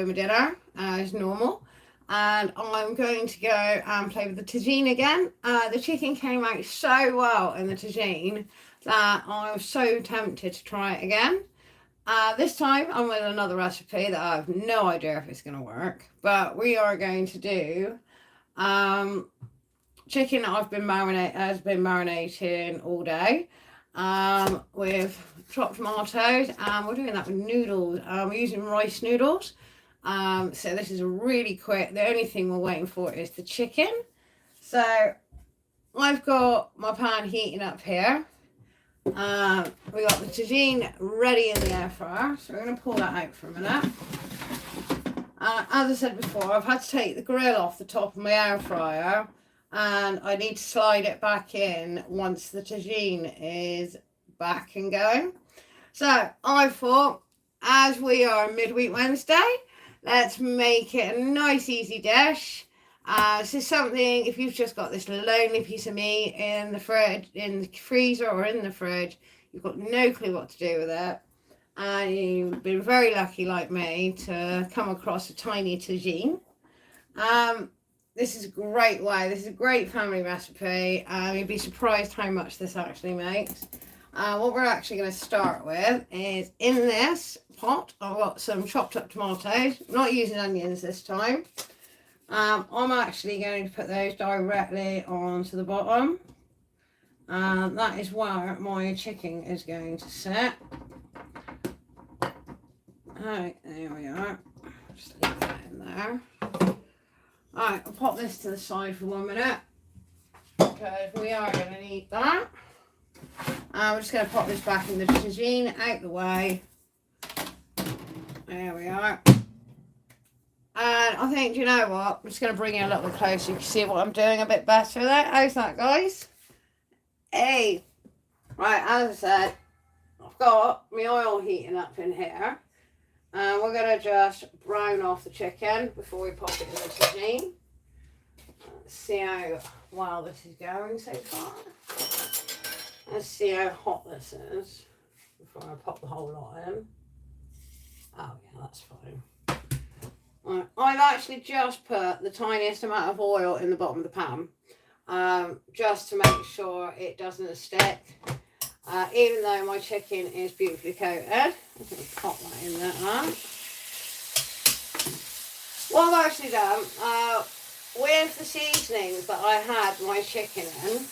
my dinner as normal, and I'm going to go and play with the tagine again. The chicken came out so well in the tagine that I was so tempted to try it again. This time I'm with another recipe that I have no idea if it's going to work, but we are going to do chicken that has been marinating all day, with chopped tomatoes, and we're doing that with noodles. We're using rice noodles. So this is really quick. The only thing we're waiting for is the chicken. So I've got my pan heating up here. We got the tagine ready in the air fryer, so we're going to pull that out for a minute. As I said before, I've had to take the grill off the top of my air fryer, and I need to slide it back in once the tagine is back and going. So I thought, as we are midweek Wednesday, let's make it a nice easy dish. This is something, if you've just got this lonely piece of meat in the fridge, in the freezer or in the fridge, you've got no clue what to do with it, and you've been very lucky like me to come across a tiny tagine. This is a great way. This is a great family recipe. You'd be surprised how much this actually makes. What we're actually going to start with is, in this pot, I've got some chopped up tomatoes. I'm not using onions this time. I'm actually going to put those directly onto the bottom. That is where my chicken is going to sit. Alright, there we are. Just leave that in there. Alright, I'll pop this to the side for 1 minute, because we are going to need that. We're just going to pop this back in the tagine, out the way. There we are. And I think, do you know what? I'm just going to bring it a little bit closer. You can see what I'm doing a bit better there. How's that, guys? Hey. Right, as I said, I've got my oil heating up in here. And we're going to just brown off the chicken before we pop it in the tagine. Let's see how well this is going so far. Let's see how hot this is before I pop the whole lot in. Oh yeah, that's fine. Right, I've actually just put the tiniest amount of oil in the bottom of the pan, just to make sure it doesn't stick. Even though my chicken is beautifully coated, I'm going to pop that in there now. What I've actually done, with the seasonings that I had my chicken in,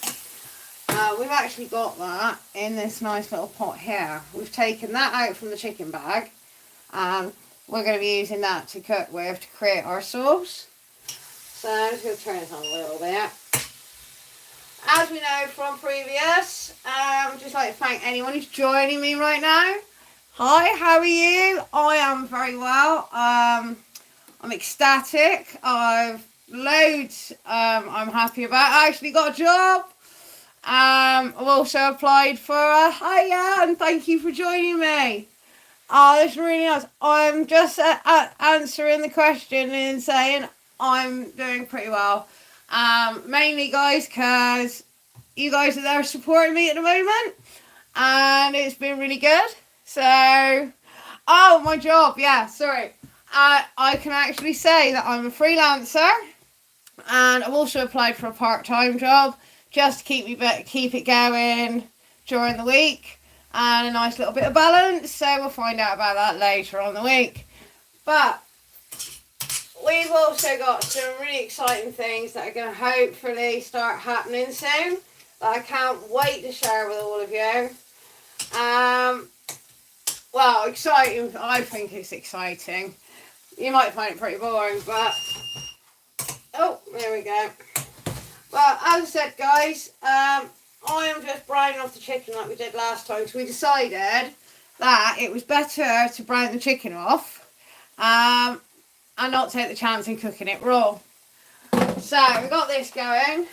we've actually got that in this nice little pot here. We've taken that out from the chicken bag, and we're going to be using that to cook with to create our sauce. So I'm just going to turn this on a little bit. As we know from previous, I'd just like to thank anyone who's joining me right now. Hi, how are you? I am very well. I'm ecstatic. I've loads I'm happy about. I actually got a job. I've also applied for a hiya, and thank you for joining me. Oh, that's really nice. I'm just answering the question and saying I'm doing pretty well. Mainly, guys, because you guys are there supporting me at the moment, and it's been really good. So, oh, my job, yeah, sorry. I can actually say that I'm a freelancer, and I've also applied for a part-time job just to keep it going during the week, and a nice little bit of balance. So we'll find out about that later on the week. But we've also got some really exciting things that are going to hopefully start happening soon, that I can't wait to share with all of you. Well, exciting, I think it's exciting. You might find it pretty boring, but oh, there we go. Well, as I said, guys, I am just browning off the chicken like we did last time, so we decided that it was better to brown the chicken off, and not take the chance in cooking it raw. So we got this going.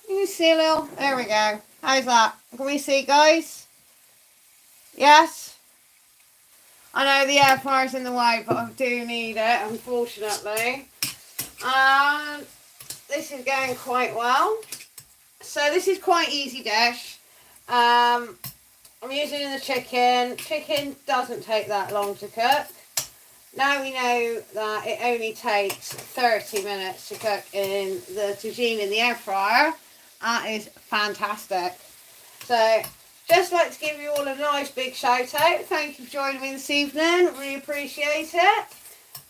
You can see a little. There we go. How's that? Can we see, guys? Yes. I know the air fryer's in the way, but I do need it, unfortunately. And this is going quite well. So this is quite easy dish. I'm using the chicken. Chicken doesn't take that long to cook. Now we know that it only takes 30 minutes to cook in the tagine in the air fryer. That is fantastic. So, just like to give you all a nice big shout out. Thank you for joining me this evening. Really appreciate it.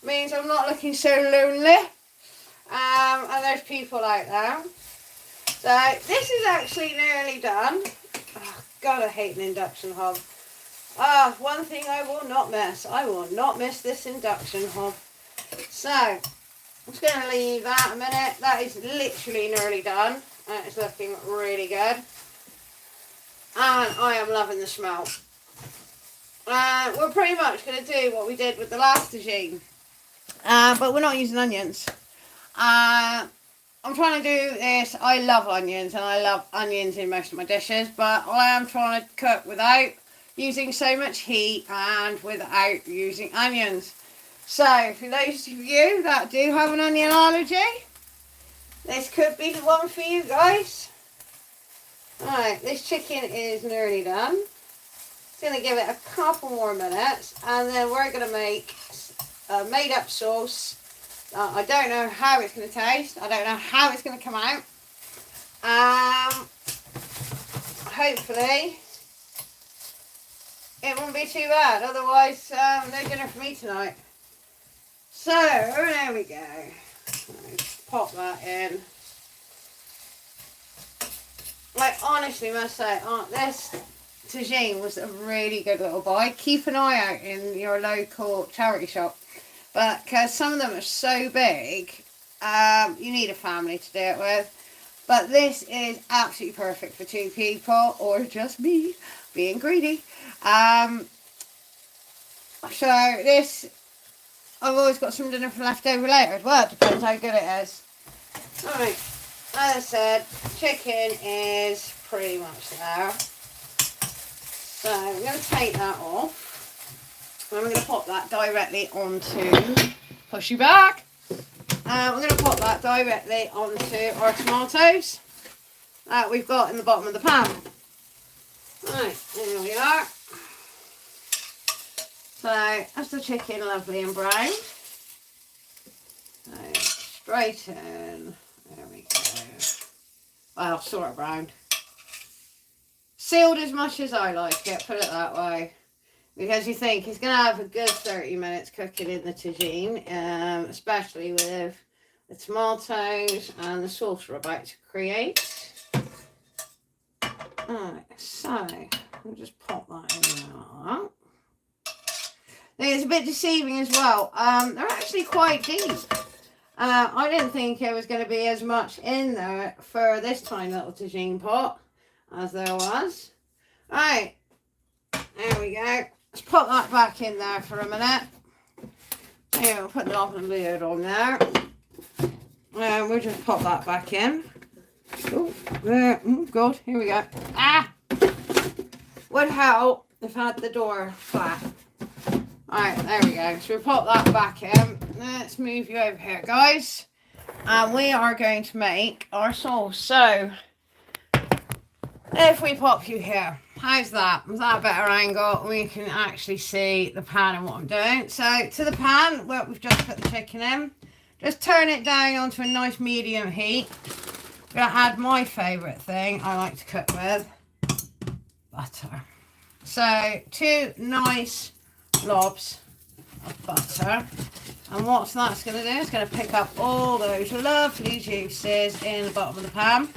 Means I'm not looking so lonely. And there's people out there. So, this is actually nearly done. Oh, God, I hate an induction hob. One thing I will not miss. I will not miss this induction hob. So, I'm just going to leave that a minute. That is literally nearly done. It's looking really good. And I am loving the smell. We're pretty much going to do what we did with the last tagine. But we're not using onions. I'm trying to do this. I love onions and I love onions in most of my dishes. But I am trying to cook without using so much heat and without using onions. So for those of you that do have an onion allergy, this could be the one for you guys. Alright, this chicken is nearly done. Just going to give it a couple more minutes and then we're going to make a made up sauce. I don't know how it's going to taste. I don't know how it's going to come out. Hopefully it won't be too bad, otherwise no dinner for me tonight. So, there we go. Let's pop that in. I honestly must say, this tagine was a really good little buy. Keep an eye out in your local charity shop. But because some of them are so big, you need a family to do it with. But this is absolutely perfect for 2 people, or just me being greedy. So this, I've always got some dinner for left over later as well. It depends how good it is. Alright, as I said, chicken is pretty much there. So I'm going to take that off. And I'm going to pop that directly onto, push you back. We're going to pop that directly onto our tomatoes that we've got in the bottom of the pan. Right, there we are. So, that's the chicken lovely and brown. So, straight in. There we go. Well, sort of brown. Sealed as much as I like it, put it that way. Because you think it's going to have a good 30 minutes cooking in the tagine, especially with the tomatoes and the sauce we're about to create. Alright, so we'll just pop that in there. It's a bit deceiving as well. They're actually quite deep. I didn't think there was going to be as much in there for this tiny little tagine pot as there was. Right, there we go. Let's pop that back in there for a minute. Here, we'll put the top and lid on there. And we'll just pop that back in. Oh, there. Oh, God, here we go. Would help if I had the door flat. Alright, there we go. So we'll pop that back in. Let's move you over here, guys. And we are going to make our sauce. So, if we pop you here, how's that? Is that a better angle? We can actually see the pan and what I'm doing. So, to the pan, where we've just put the chicken in, just turn it down onto a nice medium heat. I'm going to add my favourite thing I like to cook with, butter. So, 2 nice blobs of butter. And what that's going to do is going to pick up all those lovely juices in the bottom of the pan.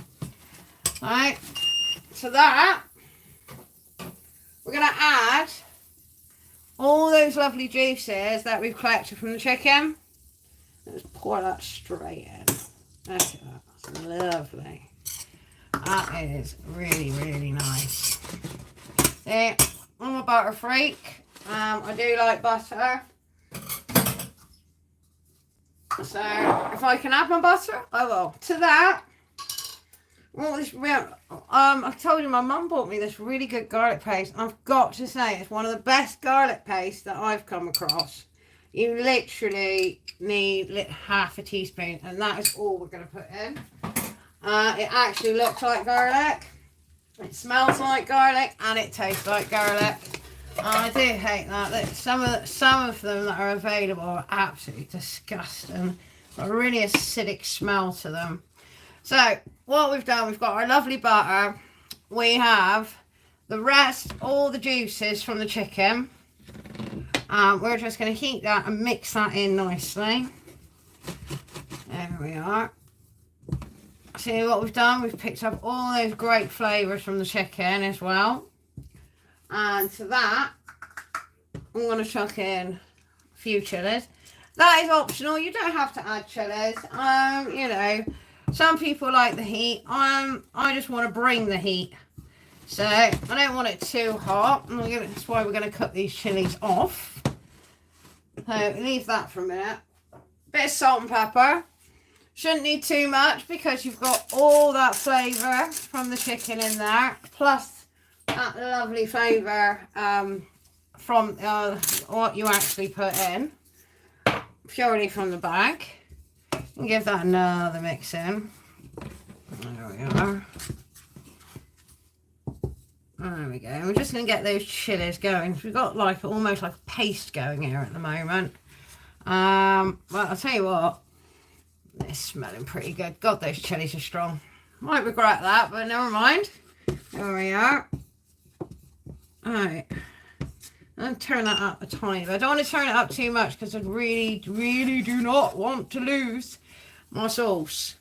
Alright, so that, we're going to add all those lovely juices that we've collected from the chicken. Let's pour that straight in. Look at that, that's lovely. That is really, really nice. See, I'm a butter freak. I do like butter. So, if I can add my butter, I will. To that, I told you my mum bought me this really good garlic paste. I've got to say, it's one of the best garlic pastes that I've come across. You literally need half a teaspoon, and that is all we're going to put in. It actually looks like garlic. It smells like garlic, and it tastes like garlic. I do hate that. Some of them that are available are absolutely disgusting. Got a really acidic smell to them. So what we've done, we've got our lovely butter. We have the rest, all the juices from the chicken. We're just going to heat that and mix that in nicely. There we are. See what we've done? We've picked up all those great flavours from the chicken as well. And to that, I'm going to chuck in a few chilies. That is optional. You don't have to add chilies. You know, some people like the heat. I just want to bring the heat. So I don't want it too hot. That's why we're going to cut these chilies off. So leave that for a minute. Bit of salt and pepper. Shouldn't need too much because you've got all that flavour from the chicken in there. Plus that lovely flavour from what you actually put in. Purely from the bag. And give that another mix in. There we are. There we go. We're just going to get those chilies going. We've got like almost like a paste going here at the moment. Well, I'll tell you what. It's smelling pretty good. God, those chilies are strong. Might regret that, but never mind. There we are. Alright. And turn that up a tiny bit. I don't want to turn it up too much because I really, really do not want to lose my sauce.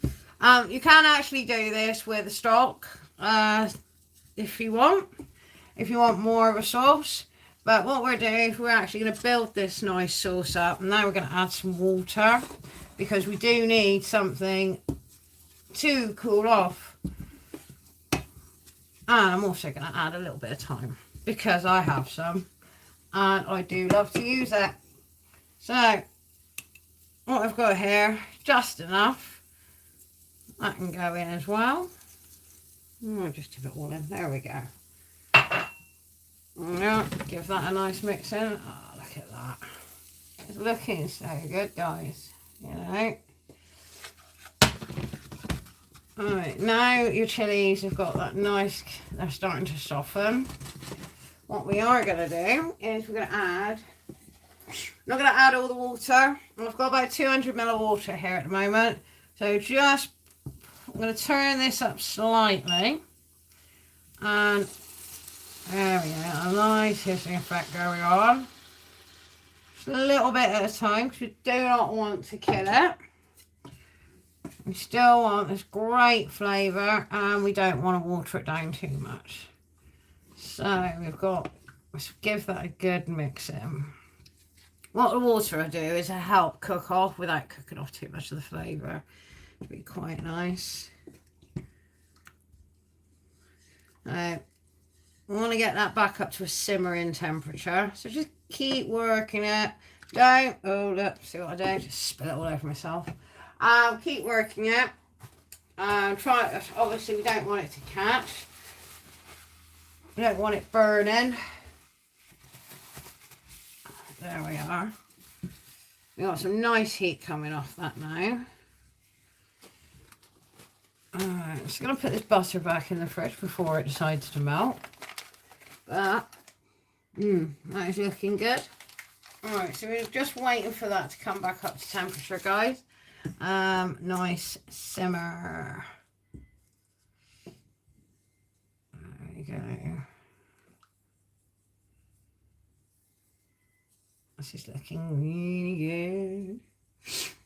You can actually do this with the stock. If you want more of a sauce. But what we're doing is we're actually going to build this nice sauce up. And now we're going to add some water because we do need something to cool off. And I'm also going to add a little bit of thyme because I have some and I do love to use it. So what I've got here, just enough. That can go in as well. I'll just dip it all in. There we go. Yeah, give that a nice mix in. Oh, look at that. It's looking so good, guys. You know. Alright, now your chilies have got that nice, they're starting to soften. What we are going to do is we're going to add, I'm not going to add all the water. I've got about 200 ml of water here at the moment. So just I'm going to turn this up slightly, and there we go, a nice hissing effect going on. Just a little bit at a time because we do not want to kill it. We still want this great flavour and we don't want to water it down too much. So let's give that a good mix in. What the water will do is help cook off without cooking off too much of the flavour. It'll be quite nice. We want to get that back up to a simmering temperature. So just keep working it. Don't, oh look, see what I do? Just spill it all over myself. Keep working it. Try. Obviously, we don't want it to catch. We don't want it burning. There we are. We got some nice heat coming off that now. Alright, I'm just going to put this butter back in the fridge before it decides to melt. But, that is looking good. Alright, so we're just waiting for that to come back up to temperature, guys. Nice simmer. There we go. This is looking really good.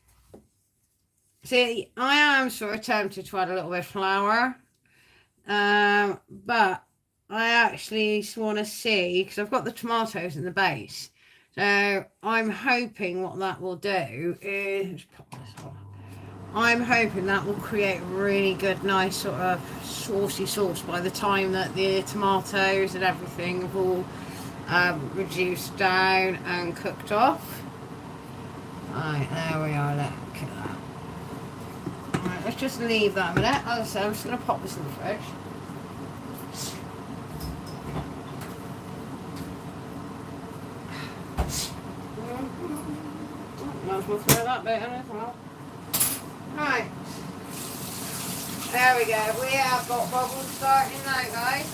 See, I am sort of tempted to add a little bit of flour, but I actually want to see, because I've got the tomatoes in the base, so I'm hoping what that will do is, pop this on. I'm hoping that will create a really good, nice sort of saucy sauce by the time that the tomatoes and everything have all reduced down and cooked off. Right, there we are, look at that. Right, let's just leave that a minute. As I said, I'm just going to pop this in the fridge. Might as well throw that bit in as well. Right. There we go. We have got bubbles starting now, guys.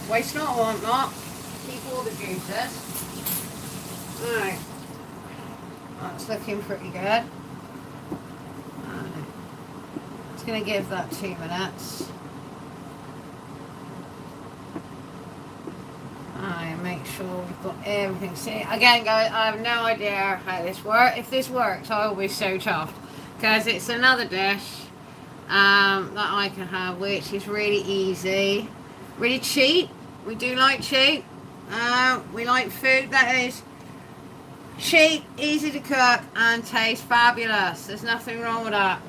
Waste not, want not. Keep all the juices. Alright. That's looking pretty good. Just going to give that 2 minutes. Alright, make sure we've got everything. See, again guys, I have no idea how this works. If this works, I will be so chuffed. Because it's another dish that I can have, which is really easy. Really cheap. We do like cheap. We like food that is cheap, easy to cook, and tastes fabulous. There's nothing wrong with that.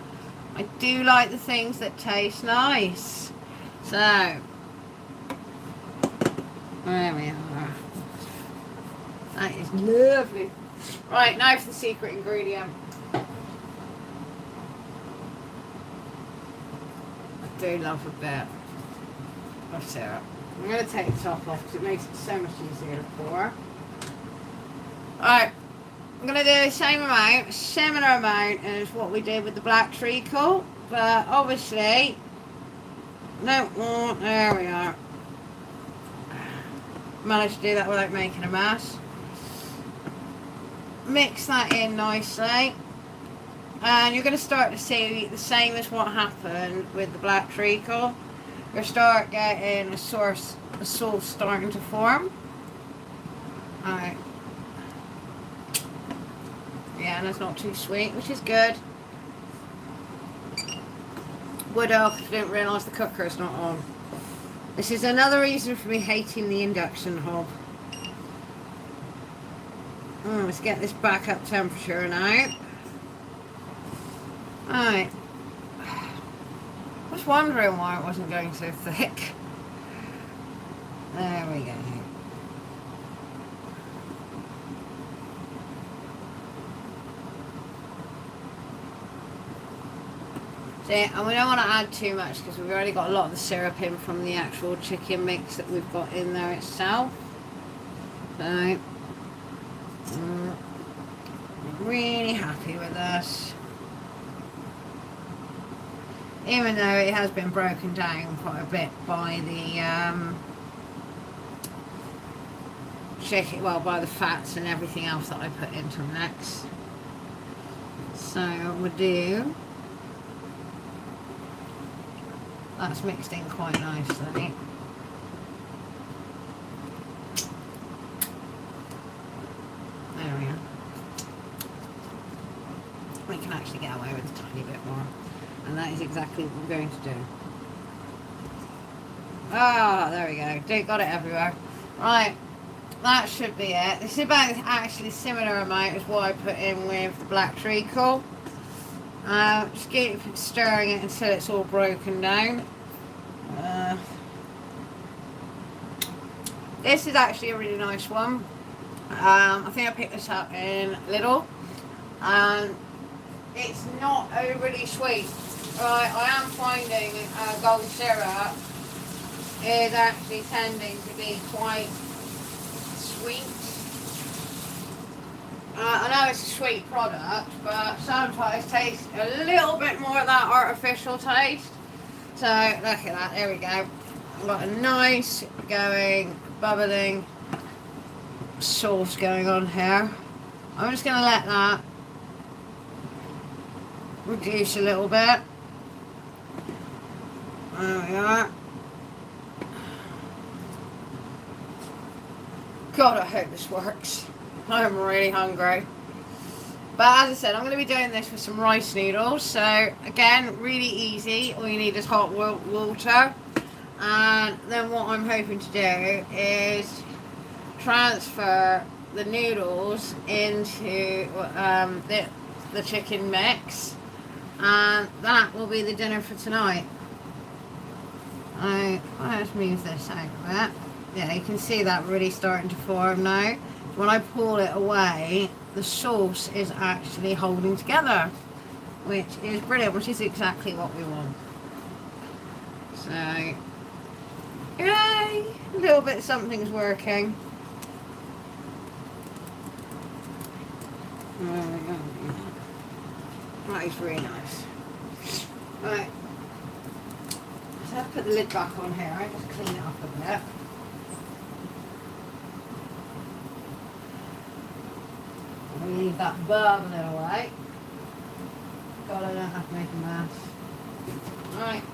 I do like the things that taste nice. So, there we are. That is lovely. Right, now for the secret ingredient. I do love a bit of syrup. I'm going to take the top off because it makes it so much easier to pour. Alright, I'm going to do the same amount, similar amount as what we did with the black treacle, but obviously, there we are. Managed to do that without making a mess. Mix that in nicely, and you're going to start to see the same as what happened with the black treacle. You'll start getting a sauce starting to form. Alright. Yeah, and it's not too sweet, which is good. Wood off if you didn't realise the cooker's not on. This is another reason for me hating the induction hob. Let's get this back up temperature now. Alright. I was wondering why it wasn't going so thick. There we go. See, and we don't want to add too much because we've already got a lot of the syrup in from the actual chicken mix that we've got in there itself. So, I'm really happy with this. Even though it has been broken down quite a bit by the chicken, well, by the fats and everything else that I put into the mix. So we'll do. That's mixed in quite nicely. There we are. We can actually get away with a tiny bit more. And that is exactly what we're going to do. Ah, there we go. Got it everywhere. Right, that should be it. This is about actually similar amount as what I put in with the black treacle. Just keep stirring it until it's all broken down. This is actually a really nice one. I think I picked this up in Lidl. It's not overly sweet. Right, I am finding gold syrup is actually tending to be quite sweet. I know it's a sweet product, but sometimes it tastes a little bit more of that artificial taste. So, look at that, there we go. I've got a nice going, bubbling sauce going on here. I'm just going to let that reduce a little bit. There we are. God, I hope this works. I'm really hungry. But as I said, I'm going to be doing this with some rice noodles. So again, really easy. All you need is hot water. And then what I'm hoping to do is transfer the noodles into the chicken mix. And that will be the dinner for tonight. Let's move this out a bit. Yeah, you can see that really starting to form now. When I pull it away, the sauce is actually holding together, which is brilliant, which is exactly what we want. So, yay! A little bit something's working. There we go. That is really nice. Right. So I'll put the lid back on here, I just clean it up a bit. leave that bubbling away. God, I don't have to make a mess. Alright.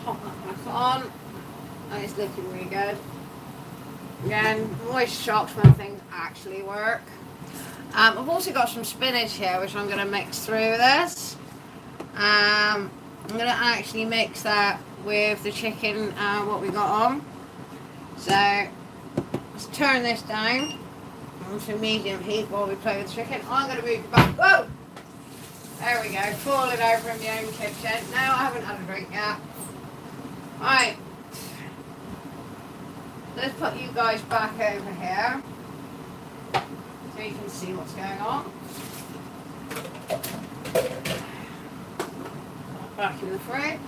Pop that back on. And it's looking really good. Again, I'm always shocked when things actually work. I've also got some spinach here, which I'm going to mix through this. I'm going to actually mix that with the chicken, what we got on. So, let's turn this down onto medium heat while we play with the chicken. I'm going to move it back. Whoa! There we go, falling over in my own kitchen. No, I haven't had a drink yet. Right. Let's put you guys back over here so you can see what's going on. Back in the fridge.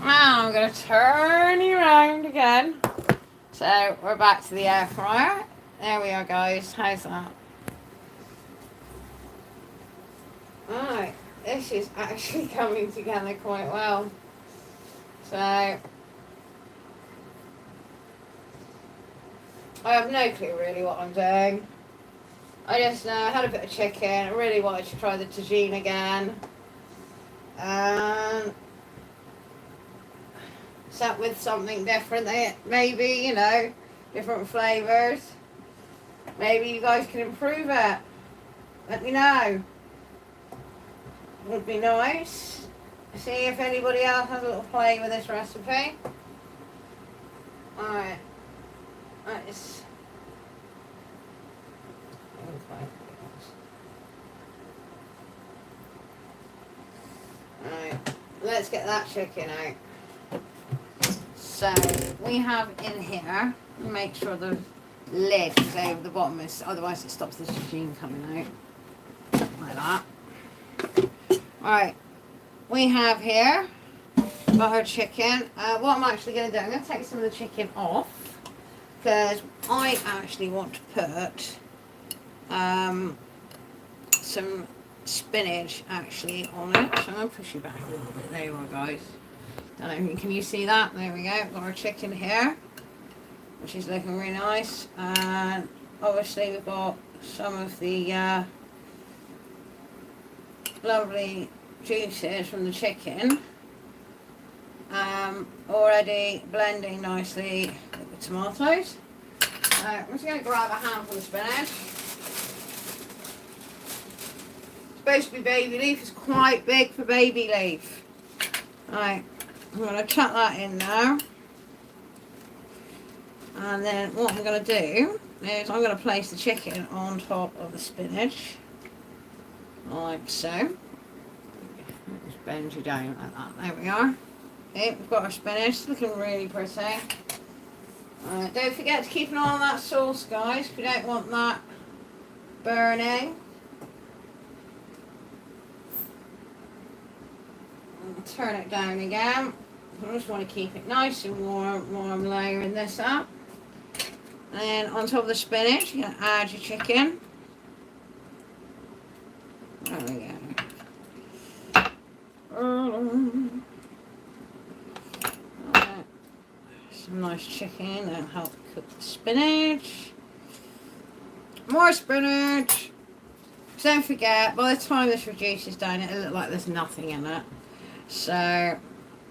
Now I'm going to turn you around again. So we're back to the air fryer. There we are, guys. How's that? Alright, this is actually coming together quite well. So I have no clue really what I'm doing. I just know I had a bit of chicken. I really wanted to try the tagine again. Sat with something different, maybe, you know, different flavours. Maybe you guys can improve it. Let me know. Would be nice. See if anybody else has a little play with this recipe. Alright. That is... Alright. Let's get that chicken out. So, we have in here, make sure the lid is over the bottom, otherwise it stops the tagine coming out. Like that. Right, we have here buttered chicken. What I'm actually going to do, I'm going to take some of the chicken off because I actually want to put some spinach actually on it. So I'm going to push you back a little bit. There you are, guys. Don't know, can you see that? There we go. Got our chicken here, which is looking really nice. And obviously we've got some of the lovely juices from the chicken already blending nicely with the tomatoes. I'm just going to grab a handful of spinach. It's supposed to be baby leaf, it's quite big for baby leaf. Right, I'm going to chuck that in now, and then what I'm going to do is I'm going to place the chicken on top of the spinach. Like so. Just bend you down like that. There we are. Okay, we've got our spinach. Looking really pretty. Don't forget to keep an eye on that sauce, guys, if you don't want that burning. And turn it down again. I just want to keep it nice and warm while I'm layering this up. And then on top of the spinach, you're going to add your chicken. There we go. Some nice chicken and help cook the spinach. More spinach. Don't forget, by the time this reduces down, it'll look like there's nothing in it. So,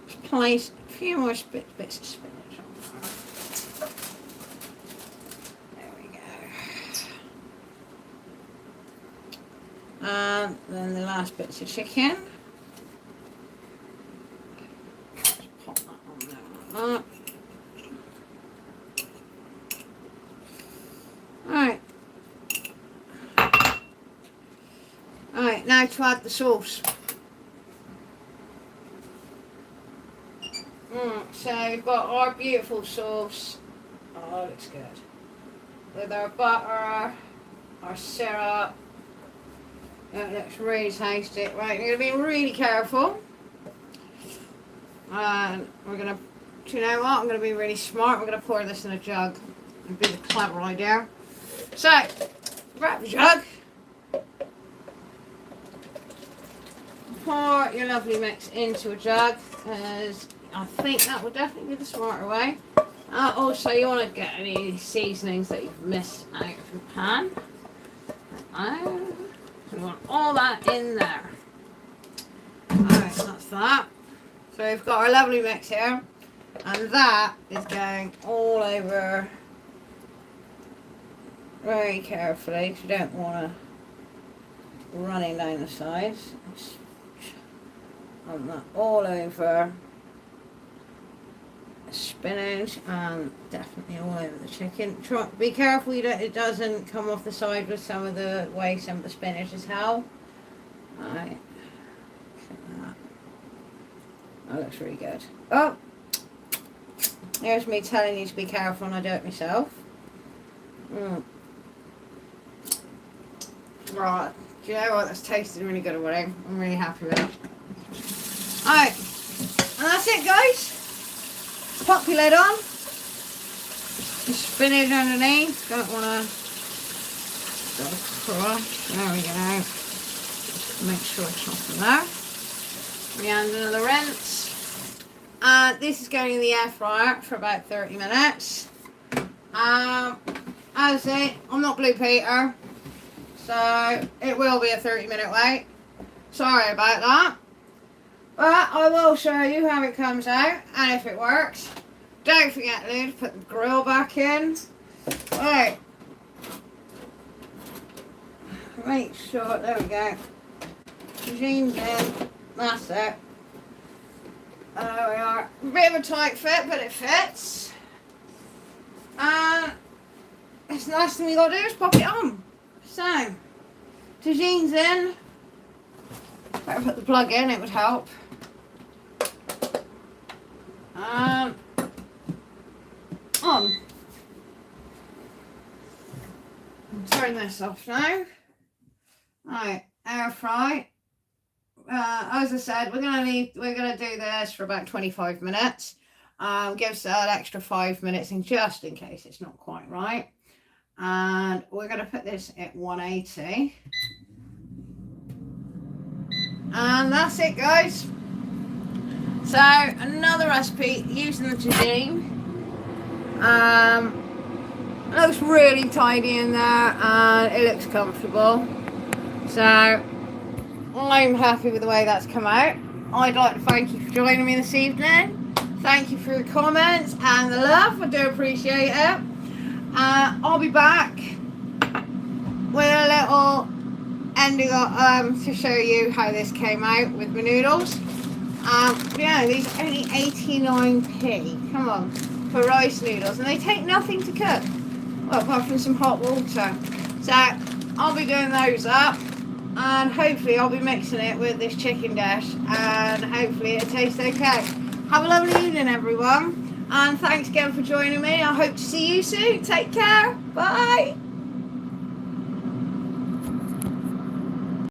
just place a few more bits of spinach on there. There we go. And then the last bits of chicken. Just pop that on there like that. Alright. Alright, now to add the sauce. So we've got our beautiful sauce. Oh, it looks good. With our butter, our syrup. It looks really tasty. Right, we're going to be really careful. And we're going to, do you know what? I'm going to be really smart. We're going to pour this in a jug. It'd be the clever idea. So, grab the jug. Pour your lovely mix into a jug, because I think that will definitely be the smarter way. Also, you want to get any seasonings that you've missed out of your pan. You want all that in there. Alright, that's that. So we've got our lovely mix here. And that is going all over very carefully, because you don't want to running down the sides. And that all over spinach and definitely all over the chicken. Be careful that it doesn't come off the side with some of the way some of the spinach is held. Alright. That looks really good. Oh! Here's me telling you to be careful and I do it myself. Right. Do you know what? That's tasting really good already. I'm really happy with it. Alright. And that's it, guys. Pop your lid on. Just spinach underneath. Don't want to go across. There we go. Just make sure it's not in there. And another rinse. And this is going in the air fryer for about 30 minutes. As I say, I'm not Blue Peter, so it will be a 30-minute wait. Sorry about that. But I will show you how it comes out and if it works. Don't forget to put the grill back in. Right. Make sure, there we go. Tagine's in. That's it. There we are. A bit of a tight fit, but it fits. And it's the last thing we gotta do is pop it on. So, tagine's in. Better put the plug in, it would help. On. Turn this off now. Right, air fry. As I said, we're gonna do this for about 25 minutes. Give us an extra 5 minutes in just in case it's not quite right. And we're gonna put this at 180. And that's it, guys. So another recipe using the tagine. Looks really tidy in there and it looks comfortable. So I'm happy with the way that's come out. I'd like to thank you for joining me this evening. Thank you for your comments and the love. I do appreciate it. I'll be back with a little ending to show you how this came out with my noodles. Yeah, these are only 89p. Come on, for rice noodles, and they take nothing to cook. Well, apart from some hot water. So I'll be doing those up, and hopefully I'll be mixing it with this chicken dish, and hopefully it tastes okay. Have a lovely evening, everyone, and thanks again for joining me. I hope to see you soon. Take care. Bye.